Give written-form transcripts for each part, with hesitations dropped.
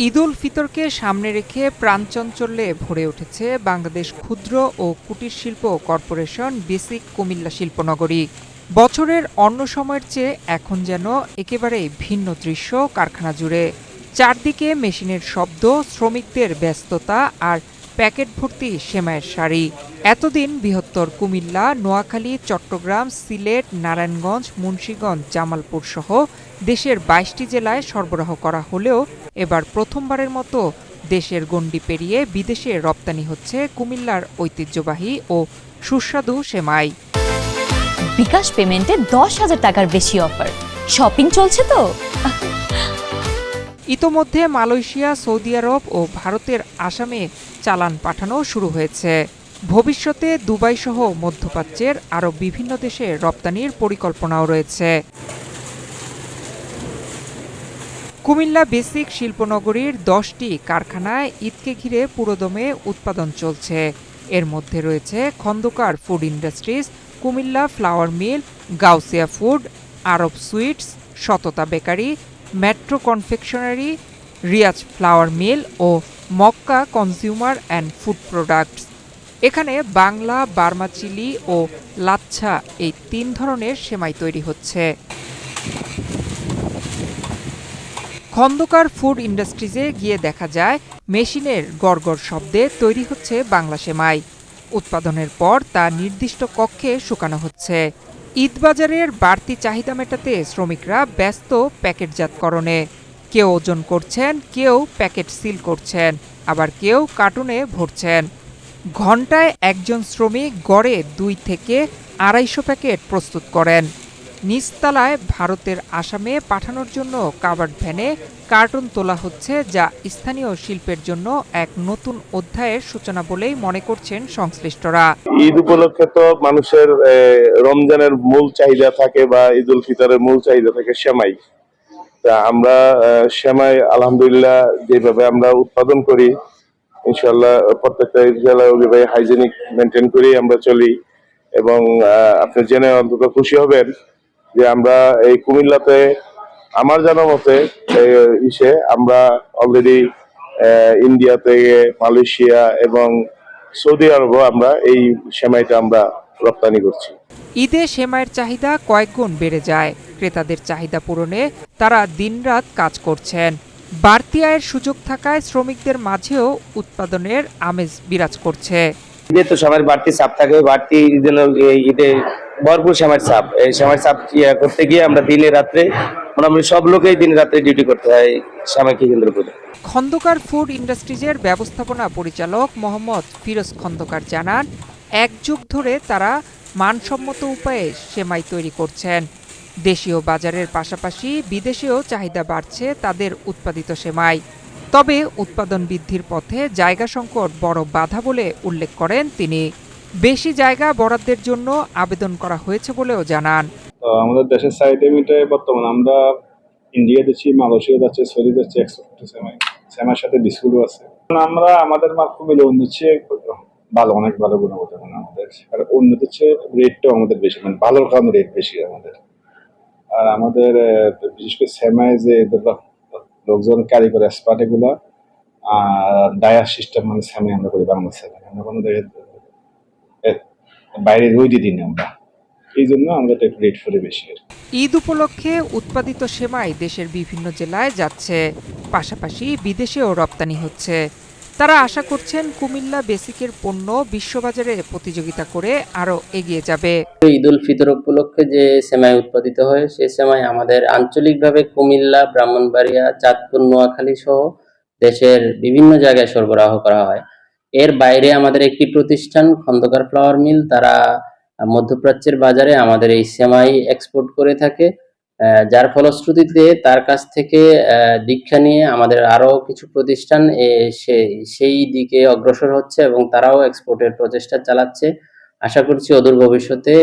ঈদ উল ফিতরকে সামনে রেখে প্রাণচাঞ্চল্যে ভরে উঠেছে বাংলাদেশ ক্ষুদ্র ও কুটির শিল্প কর্পোরেশন বেসিক কুমিল্লা শিল্পনগরী। বছরের অন্য সময়ের চেয়ে এখন যেন একেবারেই ভিন্ন দৃশ্য কারখানা জুড়ে। চারদিকে মেশিনের শব্দ, শ্রমিকদের ব্যস্ততা আর প্যাকেট ভর্তি সেমাইয়ের সারি। এতদিন বৃহত্তর কুমিল্লা, নোয়াখালী, চট্টগ্রাম, সিলেট, নারায়ণগঞ্জ, মুন্সিগঞ্জ, জামালপুর সহ দেশের ২২টি জেলায় সরবরাহ করা হলেও এবার প্রথমবারের মতো দেশের গণ্ডি পেরিয়ে বিদেশে রপ্তানি হচ্ছে কুমিল্লার ঐতিহ্যবাহী ও সুস্বাদু সেমাই। বিকাশ পেমেন্টে ১০,০০০ টাকার বেশি অফার। শপিং চলছে তো। ইতোমধ্যে মালয়েশিয়া, সৌদি আরব ও ভারতের আসামে চালান পাঠানো শুরু হয়েছে। ভবিষ্যতে দুবাই সহ মধ্যপ্রাচ্যের আরও বিভিন্ন দেশে রপ্তানির পরিকল্পনাও রয়েছে। কুমিল্লা বেসিক শিল্পনগরীর ১০টি কারখানায় ঈদকে ঘিরে পুরোদমে উৎপাদন চলছে। এর মধ্যে রয়েছে Khandakar food industries, Cumilla flour mill, Gausia food, Arab sweets, Satata bakery, metro confectionery, Riaz flour mill ও Mecca consumer and food products. এখানে বাংলা, বার্মা চিলি ও লাচ্ছা এই ৩ ধরনের সেমাই তৈরি হচ্ছে। খন্দকার ফুড ইন্ডাস্ট্রিজে গিয়ে দেখা যায় মেশিনের গড়গড় শব্দে তৈরি হচ্ছে বাংলা সেমাই। উৎপাদনের পর তা নির্দিষ্ট কক্ষে শুকানো হচ্ছে। ঈদবাজারের বাড়তি চাহিদা মেটাতে শ্রমিকরা ব্যস্ত প্যাকেটজাতকরণে। কেউ ওজন করছেন, কেউ প্যাকেট সিল করছেন, আবার কেউ কার্টুনে ভরছেন। ঘণ্টায় একজন শ্রমিক গড়ে ২ থেকে ২৫০ প্যাকেট প্রস্তুত করেন। নিচতলায় ভারতের আসামে পাঠানোর জন্য কাভার্ড ভ্যানে কার্টন তোলা হচ্ছে, যা স্থানীয় শিল্পের জন্য এক নতুন অধ্যায়ের সূচনা বলেই মনে করছেন সংশ্লিষ্টরা। ঈদ উপলক্ষে তো মানুষের রমজানের মূল চাহিদা থাকে বা ঈদ উল ফিতরের মূল চাহিদা থাকে সেমাই। তা আমরা সেমাই আলহামদুলিল্লাহ যেভাবে আমরা উৎপাদন করি, ইনশাআল্লাহ প্রত্যেকটা জেলায় ওইভাবে হাইজেনিক মেনটেন করি আমরা চলি। এবং আপনি জেনে অন্তত খুশি হবেন যে আমরা এই কুমিল্লাতে আমার জানা মতে আমরা অলরেডি ইন্ডিয়া থেকে মালয়েশিয়া এবং সৌদি আরবও আমরা এই সেমাইটা আমরা রপ্তানি করছি। ঈদে সেমাইয়ের চাহিদা কয়েকগুণ বেড়ে যায়। ক্রেতাদের চাহিদা পূরণে তারা দিনরাত কাজ করছেন। বাড়তি আয়ের সুযোগ থাকায় শ্রমিকদের মাঝেও উৎপাদনের আমেজ বিরাজ করছে। ঈদে তো সবার বাড়তি চাপ থাকে, বাড়তি ঈদে ভরপুর সেমাইয়ের চাপ। এই সেমাইয়ের চাপ করতে গিয়ে আমরা দিনে রাত্রে মোটামুটি সব লোকেই দিন রাত্রে ডিউটি করতে হয় সেমাইকে কেন্দ্র করে। খন্দকার ফুড ইন্ডাস্ট্রিজের ব্যবস্থাপনা পরিচালক মোহাম্মদ ফিরোজ খন্দকার জানান, ১ যুগ ধরে তারা মানসম্মত উপায়ে সেমাই তৈরি করছেন। দেশীয় বাজারের পাশাপাশি বিদেশেও চাহিদা বাড়ছে তাদের উৎপাদিত সেমাই। তবে উৎপাদন বৃদ্ধির পথে জায়গা সংকট বড় বাধা বলে উল্লেখ করেন তিনি। বেশি জায়গা বরাদ্দের জন্য আবেদন করা হয়েছে বলেও জানান। আমাদের দেশের চাহিদা মিটায় বর্তমানে আমরা ইন্ডিয়া যাচ্ছি, মালয়েশিয়া যাচ্ছে, সৌদি যাচ্ছে, এক্সপোর্ট সেমাইয়ের সাথে বিস্কুটও আছে। আমরা আমাদের মাল খুবই উন্নতি ভালো, অনেক ভালো গুণগত আমাদের। আর উন্নত হচ্ছে রেটটাও আমাদের বেশি, মানে ভালোর কারণে রেট বেশি আমাদের। আর আমাদের বিশেষ করে সেমাই যে লোকজন কারিগর এক্সপার্ট এগুলো ডায়ার সিস্টেম, মানে সেমাই আমরা করি বাংলা সেমাই, আমরা কোনো বাইরে রই দিই না আমরা, এই জন্য আমরা একটু রেট ফলে বেশি। ঈদ উপলক্ষে উৎপাদিত সেমাই দেশের বিভিন্ন জেলায় যাচ্ছে, পাশাপাশি বিদেশেও রপ্তানি হচ্ছে। তারা আশা করছেন কুমিল্লা বেসিকের পণ্য বিশ্ববাজারে প্রতিযোগিতা করে আরও এগিয়ে যাবে। ঈদ উল ফিতর উপলক্ষে যে সেমাই উৎপাদিত হয় সেই সেমাই আমাদের আঞ্চলিকভাবে কুমিল্লা, ব্রাহ্মণবাড়িয়া, চাঁদপুর, নোয়াখালী সহ দেশের বিভিন্ন জায়গায় সরবরাহ করা হয়। এর বাইরে আমাদের একটি প্রতিষ্ঠান খন্দকার ফ্লাওয়ার মিল, তারা মধ্যপ্রাচ্যের বাজারে আমাদের এই সেমাই এক্সপোর্ট করে থাকে। যার ফলশ্রুতিতে তার কাছ থেকে দীক্ষা নিয়ে আমাদের আরো কিছু প্রতিষ্ঠান সেই দিকে অগ্রসর হচ্ছে এবং তারাও এক্সপোর্টের প্রচেষ্টা চালাচ্ছে। আশা করছি অদূর ভবিষ্যতে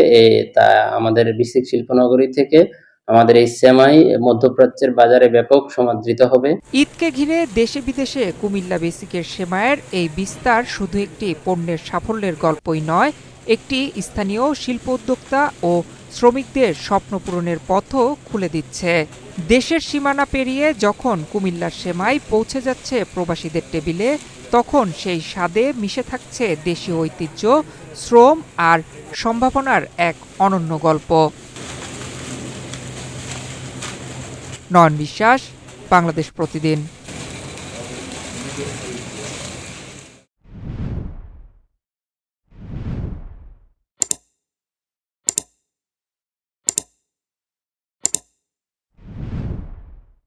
তা আমাদের বেসিক শিল্পনগরী থেকে আমাদের এই সেমাই মধ্যপ্রাচ্যের বাজারে ব্যাপক সমাদৃত হবে। ঈদকে ঘিরে দেশে বিদেশে কুমিল্লা বেসিকের সেমাইয়ের এই বিস্তার শুধু একটি পণ্যের সাফল্যের গল্পই নয়, একটি স্থানীয় শিল্প উদ্যোক্তা ও শ্রমিকদের স্বপ্ন পূরণের পথও খুলে দিচ্ছে। দেশের সীমানা পেরিয়ে যখন কুমিল্লার সেমাই পৌঁছে যাচ্ছে প্রবাসীদের টেবিলে, তখন সেই স্বাদে মিশে থাকছে দেশীয় ঐতিহ্য, শ্রম আর সম্ভাবনার এক অনন্য গল্প। নয়ন বিশ্বাস, বাংলাদেশ প্রতিদিন।